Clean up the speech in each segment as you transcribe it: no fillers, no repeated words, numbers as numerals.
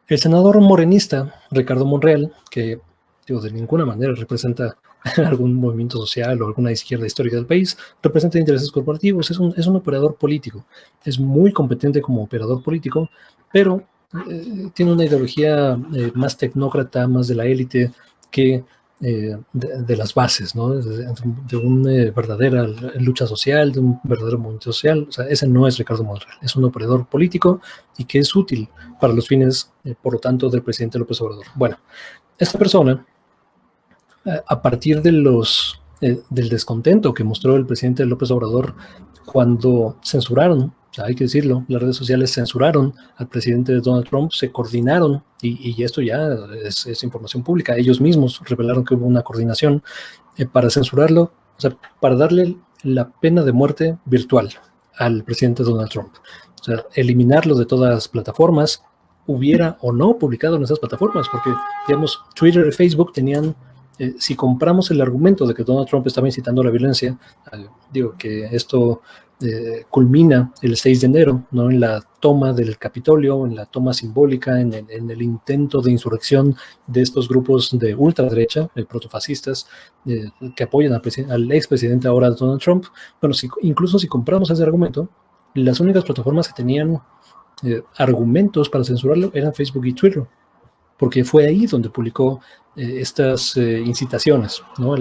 El senador morenista Ricardo Monreal, que de ninguna manera representa algún movimiento social o alguna izquierda histórica del país, representa intereses corporativos, es un operador político, es muy competente como operador político, pero tiene una ideología más tecnócrata, más de la élite que de las bases, ¿no? De una verdadera lucha social, de un verdadero movimiento social. O sea, ese no es Ricardo Monreal, es un operador político y que es útil para los fines, por lo tanto, del presidente López Obrador. Bueno, esta persona, a partir de del descontento que mostró el presidente López Obrador cuando censuraron, o sea, hay que decirlo, las redes sociales censuraron al presidente Donald Trump, se coordinaron, y esto ya es información pública, ellos mismos revelaron que hubo una coordinación para censurarlo, o sea, para darle la pena de muerte virtual al presidente Donald Trump. O sea, eliminarlo de todas las plataformas, hubiera o no publicado en esas plataformas, porque, digamos, Twitter y Facebook tenían, si compramos el argumento de que Donald Trump estaba incitando a la violencia, digo que esto culmina el 6 de enero, ¿no? En la toma del Capitolio, en la toma simbólica, en el intento de insurrección de estos grupos de ultraderecha, protofascistas, que apoyan al expresidente ahora Donald Trump. Bueno, incluso si compramos ese argumento, las únicas plataformas que tenían argumentos para censurarlo eran Facebook y Twitter, porque fue ahí donde publicó estas incitaciones, ¿no? A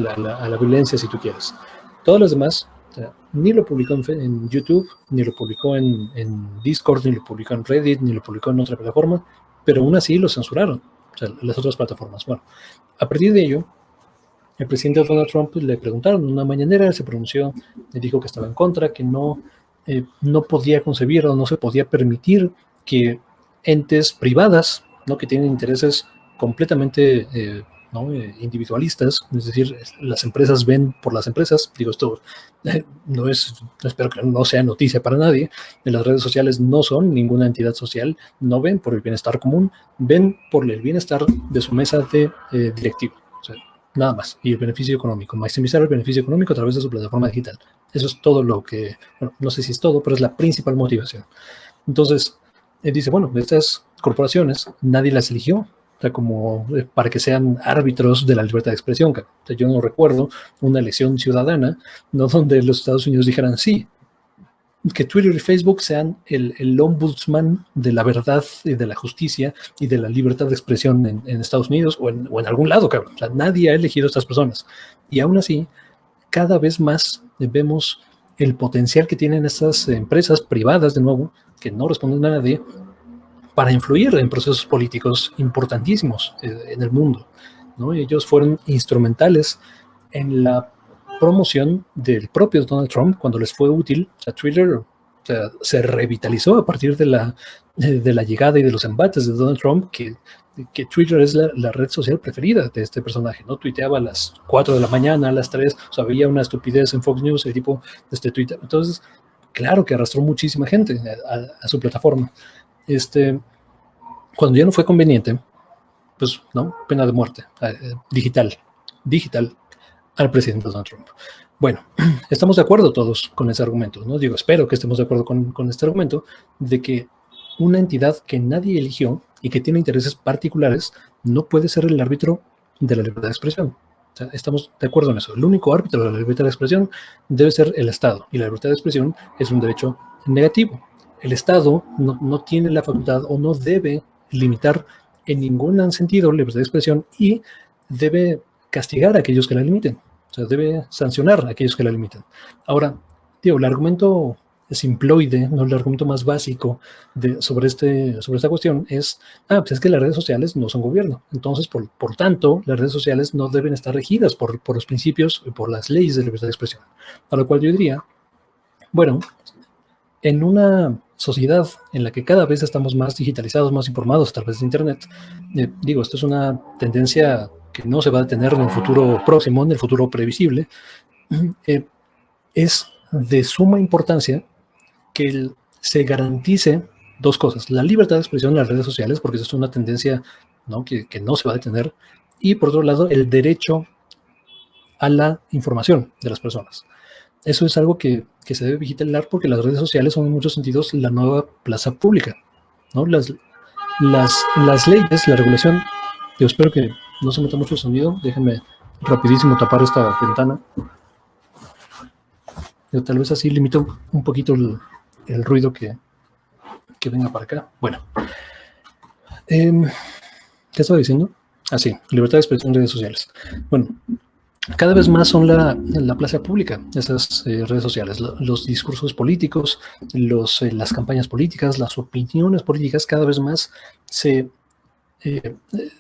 la violencia, si tú quieres. Todas las demás, o sea, ni lo publicó en YouTube, ni lo publicó en Discord, ni lo publicó en Reddit, ni lo publicó en otra plataforma, pero aún así lo censuraron, o sea, las otras plataformas. Bueno, a partir de ello, el presidente Donald Trump le preguntaron en una mañanera, se pronunció, le dijo que estaba en contra, que no podía concebir o no se podía permitir que entes privadas, ¿no? Que tienen intereses completamente ¿no? Individualistas, es decir, las empresas ven por las empresas. Digo, esto espero que no sea noticia para nadie. Las redes sociales no son ninguna entidad social, no ven por el bienestar común, ven por el bienestar de su mesa de directivo. O sea, nada más. Y el beneficio económico, maximizar el beneficio económico a través de su plataforma digital. Eso es todo lo que, bueno, no sé si es todo, pero es la principal motivación. Entonces, él dice, bueno, estas corporaciones nadie las eligió, o sea, como para que sean árbitros de la libertad de expresión. O sea, yo no recuerdo una elección ciudadana, no donde los Estados Unidos dijeran sí, que Twitter y Facebook sean el ombudsman de la verdad y de la justicia y de la libertad de expresión en Estados Unidos o en algún lado, cabrón. O sea, nadie ha elegido a estas personas. Y aún así, cada vez más vemos el potencial que tienen estas empresas privadas, de nuevo, que no responden a nadie, para influir en procesos políticos importantísimos en el mundo, ¿no? Y ellos fueron instrumentales en la promoción del propio Donald Trump cuando les fue útil. O sea, Twitter, o sea, se revitalizó a partir de la llegada y de los embates de Donald Trump, que Twitter es la red social preferida de este personaje, ¿no? Tuiteaba a las 4 de la mañana, a las 3, o sea, había una estupidez en Fox News, el tipo tuiteaba. Entonces, claro que arrastró muchísima gente a su plataforma. Cuando ya no fue conveniente, pues, ¿no? Pena de muerte, digital al presidente Donald Trump. Bueno, estamos de acuerdo todos con ese argumento, ¿no? Digo, espero que estemos de acuerdo con este argumento de que una entidad que nadie eligió y que tiene intereses particulares no puede ser el árbitro de la libertad de expresión. O sea, estamos de acuerdo en eso. El único árbitro de la libertad de expresión debe ser el Estado, y la libertad de expresión es un derecho negativo. El Estado no tiene la facultad o no debe limitar en ningún sentido la libertad de expresión y debe castigar a aquellos que la limiten. O sea, debe sancionar a aquellos que la limiten. Ahora, el argumento simploide, ¿no? El argumento más básico sobre esta cuestión es, pues es que las redes sociales no son gobierno. Entonces, por tanto, las redes sociales no deben estar regidas por los principios, por las leyes de libertad de expresión. A lo cual yo diría, bueno, en una sociedad en la que cada vez estamos más digitalizados, más informados a través de Internet, esto es una tendencia que no se va a detener en el futuro próximo, en el futuro previsible, es de suma importancia que se garantice dos cosas: la libertad de expresión en las redes sociales, porque eso es una tendencia, ¿no? Que no se va a detener, y por otro lado, el derecho a la información de las personas. Eso es algo que se debe vigilar, porque las redes sociales son en muchos sentidos la nueva plaza pública, ¿no? Las leyes, la regulación, yo espero que no se meta mucho sonido, déjenme rapidísimo tapar esta ventana. Yo tal vez así limito un poquito el ruido que venga para acá. Bueno, ¿qué estaba diciendo? Ah, sí, libertad de expresión en redes sociales. Bueno, cada vez más son la plaza pública, esas redes sociales, los discursos políticos, las campañas políticas, las opiniones políticas, cada vez más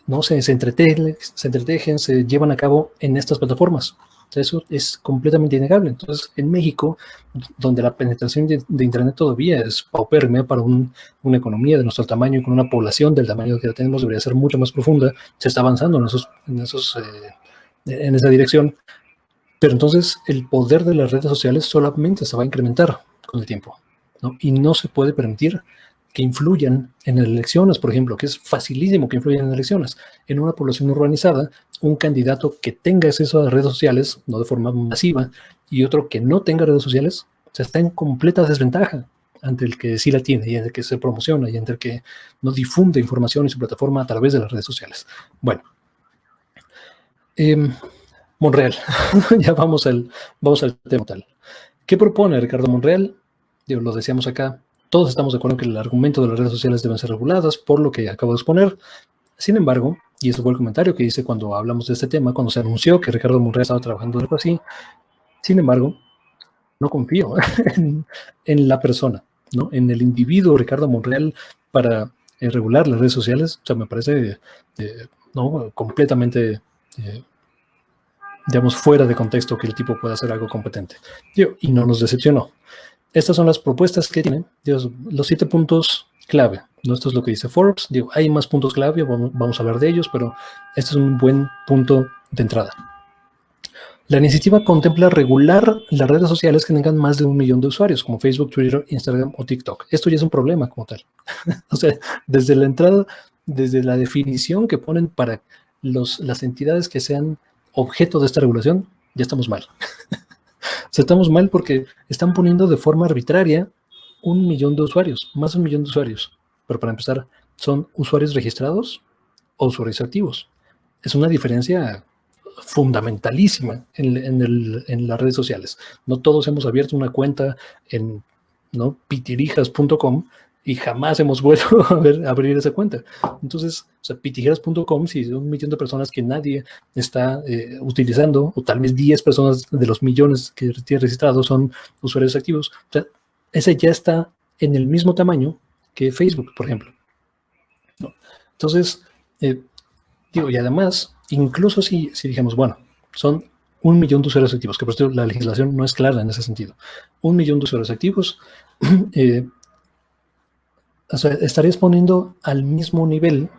no sé, se entretejen, se llevan a cabo en estas plataformas. Eso es completamente innegable. Entonces, en México, donde la penetración de Internet todavía es paupérrima para una economía de nuestro tamaño y con una población del tamaño que tenemos, debería ser mucho más profunda, se está avanzando en esa dirección. Pero entonces el poder de las redes sociales solamente se va a incrementar con el tiempo, ¿no? Y no se puede permitir que influyan en elecciones, por ejemplo, que es facilísimo que influyan en elecciones. En una población urbanizada, un candidato que tenga acceso a redes sociales, no de forma masiva, y otro que no tenga redes sociales, o sea, está en completa desventaja ante el que sí la tiene y ante el que se promociona y ante el que no difunde información en su plataforma a través de las redes sociales. Bueno, Monreal, ya vamos al tema tal. ¿Qué propone Ricardo Monreal? Lo decíamos acá, todos estamos de acuerdo que el argumento de las redes sociales deben ser reguladas, por lo que acabo de exponer. Sin embargo, y ese fue el comentario que hice cuando hablamos de este tema, cuando se anunció que Ricardo Monreal estaba trabajando en algo así, sin embargo, no confío en la persona, ¿no? En el individuo Ricardo Monreal para regular las redes sociales. O sea, me parece ¿no? completamente digamos, fuera de contexto que el tipo pueda hacer algo competente. Y no nos decepcionó. Estas son las propuestas que tienen, los 7 puntos clave. ¿No? Esto es lo que dice Forbes. Hay más puntos clave, vamos a hablar de ellos, pero este es un buen punto de entrada. La iniciativa contempla regular las redes sociales que tengan más de 1 millón de usuarios, como Facebook, Twitter, Instagram o TikTok. Esto ya es un problema como tal. O sea, desde la entrada, desde la definición que ponen para las entidades que sean objeto de esta regulación, ya estamos mal. O sea, estamos mal porque están poniendo de forma arbitraria 1 millón de usuarios, más de 1 millón de usuarios. Pero para empezar, ¿son usuarios registrados o usuarios activos? Es una diferencia fundamentalísima en las redes sociales. No todos hemos abierto una cuenta en ¿no? pitirijas.com y jamás hemos vuelto a abrir esa cuenta. Entonces, o sea, pitirijas.com, si son 1 millón de personas que nadie está utilizando, o tal vez 10 personas de los millones que tiene registrados son usuarios activos, o sea, ese ya está en el mismo tamaño que Facebook, por ejemplo. ¿No? Entonces, y además, incluso si dijamos, bueno, son 1 millón de usuarios activos, que por cierto la legislación no es clara en ese sentido. 1 millón de usuarios activos, o sea, estarías poniendo al mismo nivel,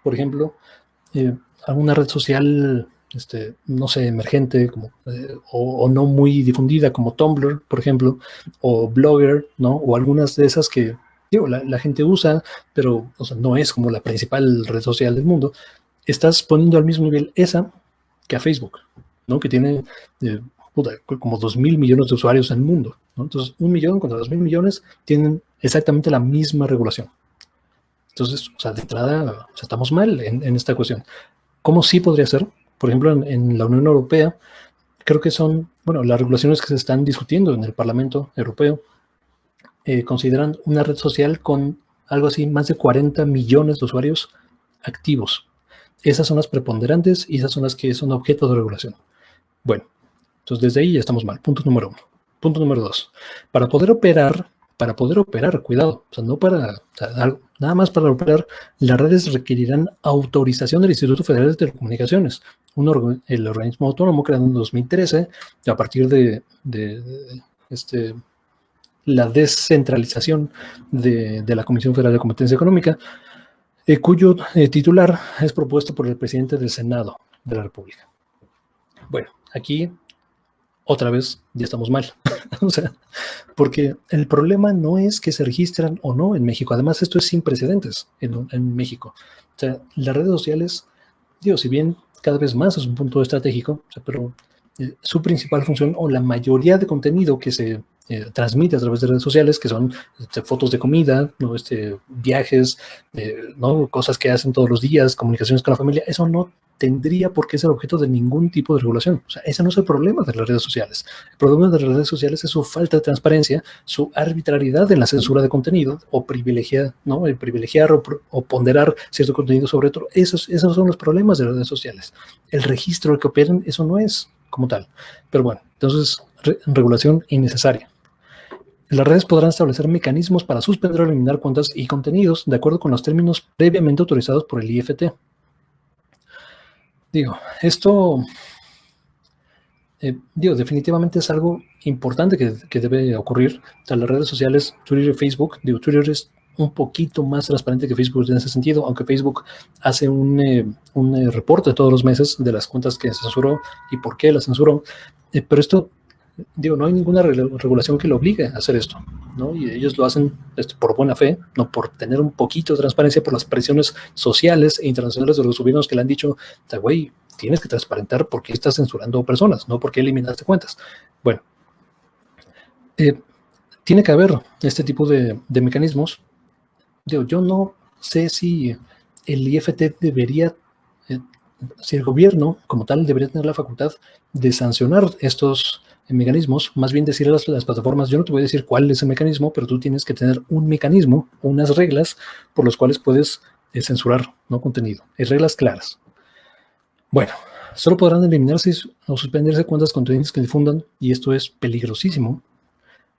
por ejemplo, alguna red social, no sé, emergente, como, o no muy difundida, como Tumblr, por ejemplo, o Blogger, ¿no? O algunas de esas que la gente usa, pero o sea, no es como la principal red social del mundo. Estás poniendo al mismo nivel esa que a Facebook, ¿no? Que tiene como 2.000 millones de usuarios en el mundo, ¿no? Entonces, 1 millón contra 2.000 millones tienen exactamente la misma regulación. Entonces, o sea, de entrada, o sea, estamos mal en esta cuestión. ¿Cómo sí podría ser? Por ejemplo, en la Unión Europea, creo que son, bueno, las regulaciones que se están discutiendo en el Parlamento Europeo consideran una red social con algo así, más de 40 millones de usuarios activos. Esas son las preponderantes y esas son las que son objeto de regulación. Bueno, entonces desde ahí ya estamos mal. Punto número 1. Punto número 2. Para poder operar, cuidado, o sea, no para, o sea, nada más para operar, las redes requerirán autorización del Instituto Federal de Telecomunicaciones, el organismo autónomo creado en 2013, a partir de la descentralización de la Comisión Federal de Competencia Económica, cuyo titular es propuesto por el presidente del Senado de la República. Bueno, aquí otra vez ya estamos mal. O sea, porque el problema no es que se registran o no en México. Además, esto es sin precedentes en México. O sea, las redes sociales, si bien cada vez más es un punto estratégico, o sea, pero su principal función o la mayoría de contenido que se transmite a través de redes sociales, que son fotos de comida, ¿no? Viajes, ¿no? Cosas que hacen todos los días, comunicaciones con la familia, eso no tendría por qué ser objeto de ningún tipo de regulación. O sea, ese no es el problema de las redes sociales. El problema de las redes sociales es su falta de transparencia, su arbitrariedad en la censura de contenido, o privilegiar, ¿no? El privilegiar o ponderar cierto contenido sobre otro. Esos son los problemas de las redes sociales. El registro al que operen, eso no es como tal. Pero bueno, entonces, regulación innecesaria. Las redes podrán establecer mecanismos para suspender o eliminar cuentas y contenidos de acuerdo con los términos previamente autorizados por el IFT. Esto definitivamente es algo importante que debe ocurrir. O sea, las redes sociales, Twitter y Facebook, Twitter es un poquito más transparente que Facebook en ese sentido, aunque Facebook hace un reporte todos los meses de las cuentas que censuró y por qué las censuró. Pero esto, no hay ninguna regulación que lo obligue a hacer esto, ¿no? Y ellos lo hacen por buena fe, no por tener un poquito de transparencia, por las presiones sociales e internacionales de los gobiernos que le han dicho, güey, tienes que transparentar por qué estás censurando personas, no por qué eliminaste cuentas. Bueno, tiene que haber este tipo de mecanismos. Yo no sé si el IFT debería, si el gobierno como tal debería tener la facultad de sancionar estos mecanismos, más bien decirle a las plataformas, yo no te voy a decir cuál es el mecanismo, pero tú tienes que tener un mecanismo, unas reglas por las cuales puedes censurar, ¿no? Contenido. Hay reglas claras. Bueno, solo podrán eliminarse o suspenderse cuentas contenidos que difundan, y esto es peligrosísimo,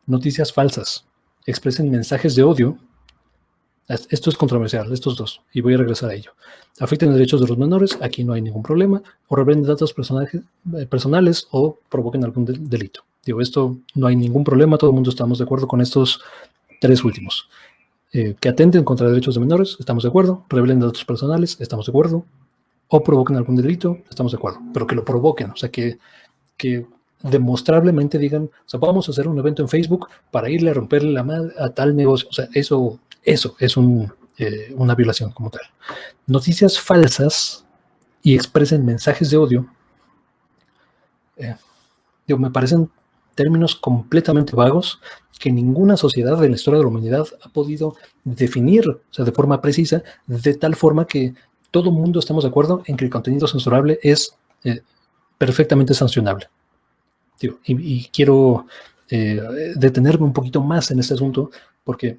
noticias falsas, expresen mensajes de odio. Esto es controversial, estos dos, y voy a regresar a ello. Afecten los derechos de los menores, aquí no hay ningún problema, o revelen datos personales o provoquen algún delito. Esto no hay ningún problema, todo el mundo estamos de acuerdo con estos tres últimos. Que atenten contra derechos de menores, estamos de acuerdo, revelen datos personales, estamos de acuerdo, o provoquen algún delito, estamos de acuerdo, pero que lo provoquen, o sea, que demostrablemente digan, o sea, vamos a hacer un evento en Facebook para irle a romperle la madre a tal negocio, o sea, eso es una violación como tal. Noticias falsas y expresen mensajes de odio, me parecen términos completamente vagos que ninguna sociedad en la historia de la humanidad ha podido definir, o sea, de forma precisa, de tal forma que todo el mundo estamos de acuerdo en que el contenido censurable es perfectamente sancionable. Y quiero detenerme un poquito más en este asunto, porque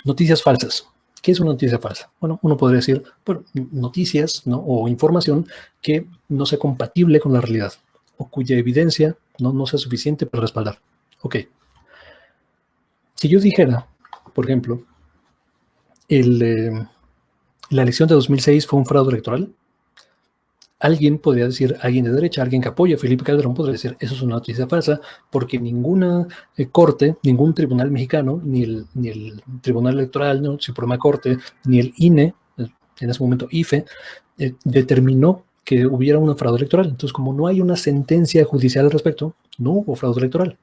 noticias falsas. ¿Qué es una noticia falsa? Bueno, uno podría decir, bueno, noticias, ¿no? O información que no sea compatible con la realidad, o cuya evidencia no sea suficiente para respaldar. Ok. Si yo dijera, por ejemplo, la elección de 2006 fue un fraude electoral, alguien podría decir, alguien de derecha, alguien que apoya a Felipe Calderón podría decir, eso es una noticia falsa, porque ninguna corte, ningún tribunal mexicano, ni el Tribunal Electoral, ¿no? Suprema Corte, ni el INE, en ese momento IFE, determinó que hubiera un fraude electoral. Entonces, como no hay una sentencia judicial al respecto, no hubo fraude electoral.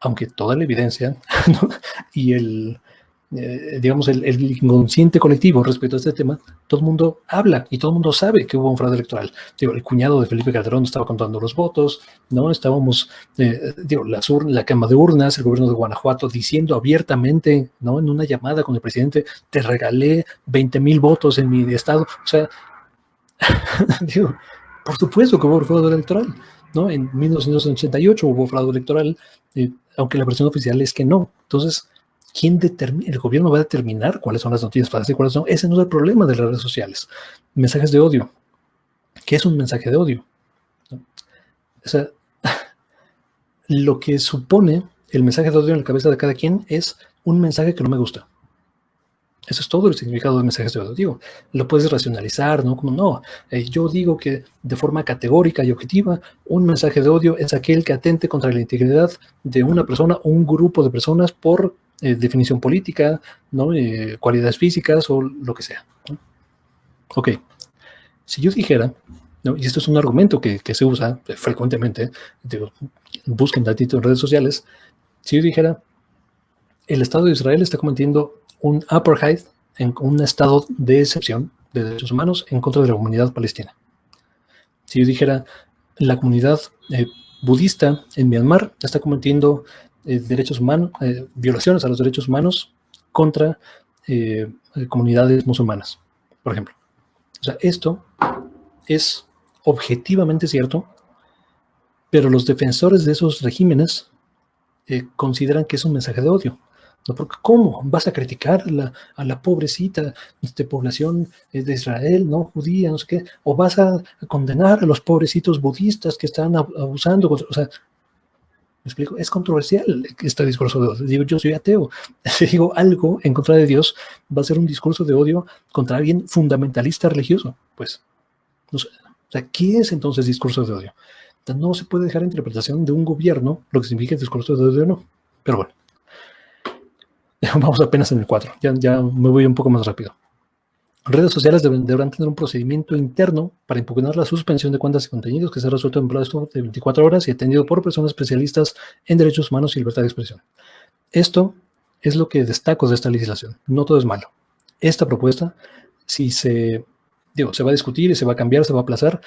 Aunque toda la evidencia, ¿no? Y el inconsciente colectivo respecto a este tema, todo el mundo habla y todo el mundo sabe que hubo un fraude electoral. El cuñado de Felipe Calderón estaba contando los votos, ¿no? Estábamos, la quema de urnas, el gobierno de Guanajuato diciendo abiertamente, ¿no? En una llamada con el presidente, te regalé 20,000 votos en mi estado. O sea, por supuesto que hubo fraude electoral, ¿no? En 1988 hubo fraude electoral, aunque la versión oficial es que no. Entonces, ¿quién determina? El gobierno va a determinar cuáles son las noticias falsas y cuáles no. Ese no es el problema de las redes sociales. Mensajes de odio. ¿Qué es un mensaje de odio? ¿No? O sea, lo que supone el mensaje de odio en la cabeza de cada quien es un mensaje que no me gusta. Eso es todo el significado de mensajes de odio. Lo puedes racionalizar, ¿no? Como no, yo digo que de forma categórica y objetiva, un mensaje de odio es aquel que atente contra la integridad de una persona o un grupo de personas por definición política, ¿no? Cualidades físicas o lo que sea, ¿no? Ok, si yo dijera, ¿no? Y esto es un argumento que se usa frecuentemente, busquen datito en redes sociales, si yo dijera, el Estado de Israel está cometiendo un apartheid, en un estado de excepción de derechos humanos en contra de la comunidad palestina. Si yo dijera, la comunidad budista en Myanmar está cometiendo derechos humanos, violaciones a los derechos humanos contra comunidades musulmanas, por ejemplo. O sea, esto es objetivamente cierto, pero los defensores de esos regímenes consideran que es un mensaje de odio. ¿No? Porque ¿cómo vas a criticar a la pobrecita población de Israel, no judía, no sé qué? ¿O vas a condenar a los pobrecitos budistas que están abusando? O sea, ¿me explico? Es controversial este discurso de odio. Digo, yo soy ateo. Si digo algo en contra de Dios, va a ser un discurso de odio contra alguien fundamentalista religioso. Pues, no sé. O sea, ¿qué es entonces discurso de odio? No se puede dejar a interpretación de un gobierno lo que significa el discurso de odio o no. Pero bueno. Vamos apenas en el 4, ya me voy un poco más rápido. Redes sociales deberán tener un procedimiento interno para impugnar la suspensión de cuentas y contenidos que sea resuelto en plazo de 24 horas y atendido por personas especialistas en derechos humanos y libertad de expresión. Esto es lo que destaco de esta legislación. No todo es malo. Esta propuesta, si se va a discutir y se va a cambiar, se va a aplazar.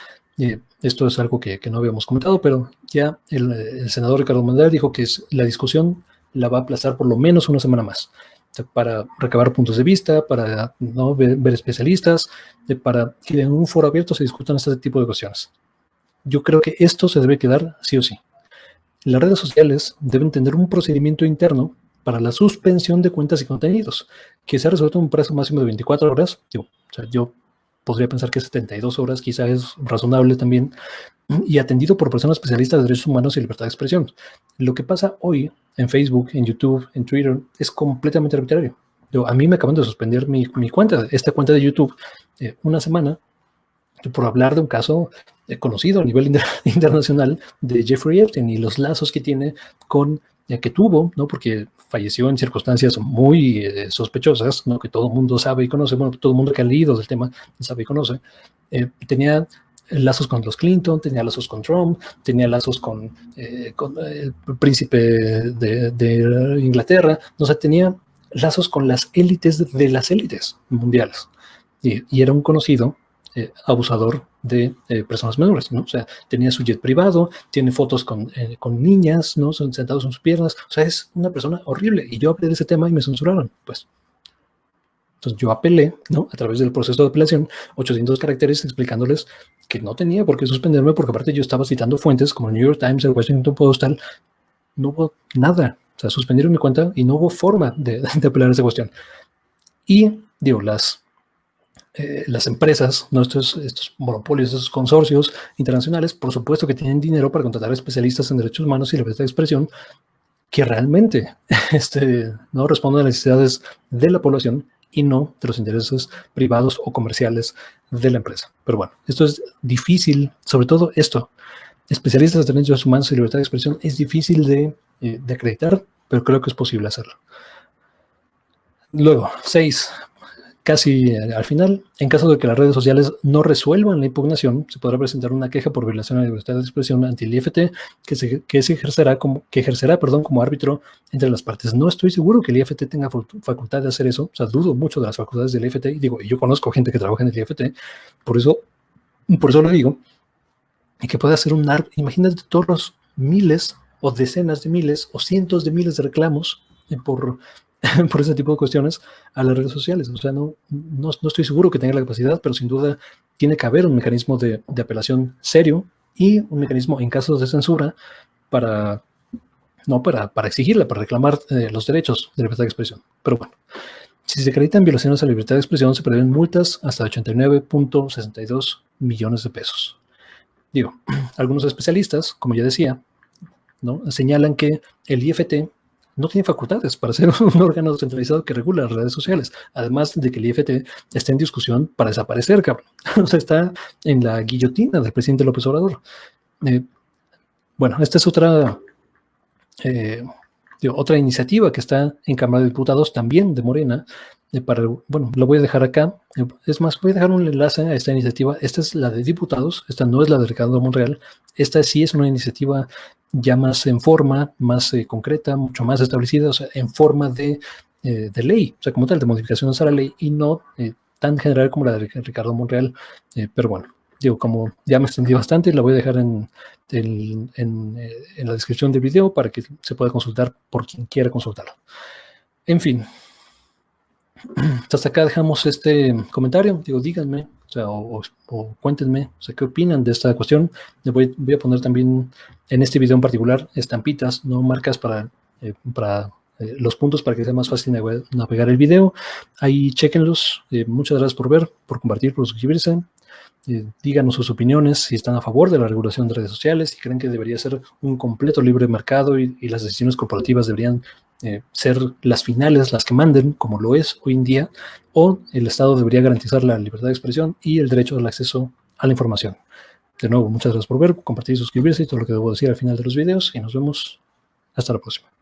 Esto es algo que no habíamos comentado, pero ya el senador Ricardo Monreal dijo que la discusión la va a aplazar por lo menos una semana más, para recabar puntos de vista, para ¿no? ver especialistas, para que en un foro abierto se discutan este tipo de cuestiones. Yo creo que esto se debe quedar sí o sí. Las redes sociales deben tener un procedimiento interno para la suspensión de cuentas y contenidos, que se ha resuelto en un plazo máximo de 24 horas. Yo podría pensar que 72 horas quizás es razonable también, y atendido por personas especialistas de derechos humanos y libertad de expresión. Lo que pasa hoy en Facebook, en YouTube, en Twitter, es completamente arbitrario. A mí me acaban de suspender mi cuenta, esta cuenta de YouTube, una semana, por hablar de un caso conocido a nivel internacional de Jeffrey Epstein y los lazos que tiene con, que tuvo, ¿no? Porque falleció en circunstancias muy sospechosas, ¿no? Que todo el mundo sabe y conoce, bueno, todo el mundo que ha leído del tema sabe y conoce. Tenía lazos con los Clinton, tenía lazos con Trump, tenía lazos con el príncipe de Inglaterra, o sea, tenía lazos con las élites de las élites mundiales. Y era un conocido abusador de personas menores, ¿no? O sea, tenía su jet privado, tiene fotos con niñas, ¿no? Son sentados en sus piernas, o sea, es una persona horrible. Y yo hablé de ese tema y me censuraron, pues. Entonces yo apelé, ¿no? A través del proceso de apelación, 800 caracteres explicándoles que no tenía por qué suspenderme, porque aparte yo estaba citando fuentes como el New York Times, el Washington Post, tal. No hubo nada. O sea, suspendieron mi cuenta y no hubo forma de apelar a esa cuestión. Y, digo, las empresas, ¿no? estos monopolios, estos consorcios internacionales, por supuesto que tienen dinero para contratar especialistas en derechos humanos y libertad de expresión que realmente no responden a las necesidades de la población y no de los intereses privados o comerciales de la empresa. Pero bueno, esto es difícil, sobre todo esto, especialistas en derechos humanos y libertad de expresión, es difícil de acreditar, pero creo que es posible hacerlo. Luego, 6. Casi al final, en caso de que las redes sociales no resuelvan la impugnación, se podrá presentar una queja por violación a la libertad de expresión ante el IFT que ejercerá como árbitro entre las partes. No estoy seguro que el IFT tenga facultad de hacer eso, o sea, dudo mucho de las facultades del IFT, y yo conozco gente que trabaja en el IFT, por eso lo digo, y que puede hacer imagínate todos los miles o decenas de miles o cientos de miles de reclamos por ese tipo de cuestiones a las redes sociales. O sea, no estoy seguro que tenga la capacidad, pero sin duda tiene que haber un mecanismo de apelación serio y un mecanismo en casos de censura para exigirla, para reclamar los derechos de libertad de expresión. Pero bueno, si se acreditan violaciones a la libertad de expresión, se prevén multas hasta 89.62 millones de pesos. Algunos especialistas, como ya decía, ¿no? Señalan que el IFT no tiene facultades para ser un órgano centralizado que regula las redes sociales, además de que el IFT está en discusión para desaparecer, cabrón. O sea, está en la guillotina del presidente López Obrador. Bueno, esta es otra iniciativa que está en Cámara de Diputados, también de Morena, lo voy a dejar acá. Es más, voy a dejar un enlace a esta iniciativa. Esta es la de diputados, esta no es la de Ricardo Monreal. Esta sí es una iniciativa ya más en forma, más concreta, mucho más establecida, o sea, en forma de ley, o sea, como tal, de modificaciones a la ley, y no tan general como la de Ricardo Monreal. Pero bueno, digo, como ya me extendí bastante, la voy a dejar en la descripción del video para que se pueda consultar por quien quiera consultarlo. En fin, hasta acá dejamos este comentario. Digo, díganme, o sea, o cuéntenme, o sea, qué opinan de esta cuestión. Voy a poner también en este video en particular estampitas, no marcas para los puntos para que sea más fácil navegar el video. Ahí chequenlos. Muchas gracias por ver, por compartir, por suscribirse. Díganos sus opiniones, si están a favor de la regulación de redes sociales, si creen que debería ser un completo libre mercado y las decisiones corporativas deberían ser las finales, las que manden, como lo es hoy en día, o el Estado debería garantizar la libertad de expresión y el derecho al acceso a la información. De nuevo, muchas gracias por ver, compartir y suscribirse y todo lo que debo decir al final de los videos, y nos vemos hasta la próxima.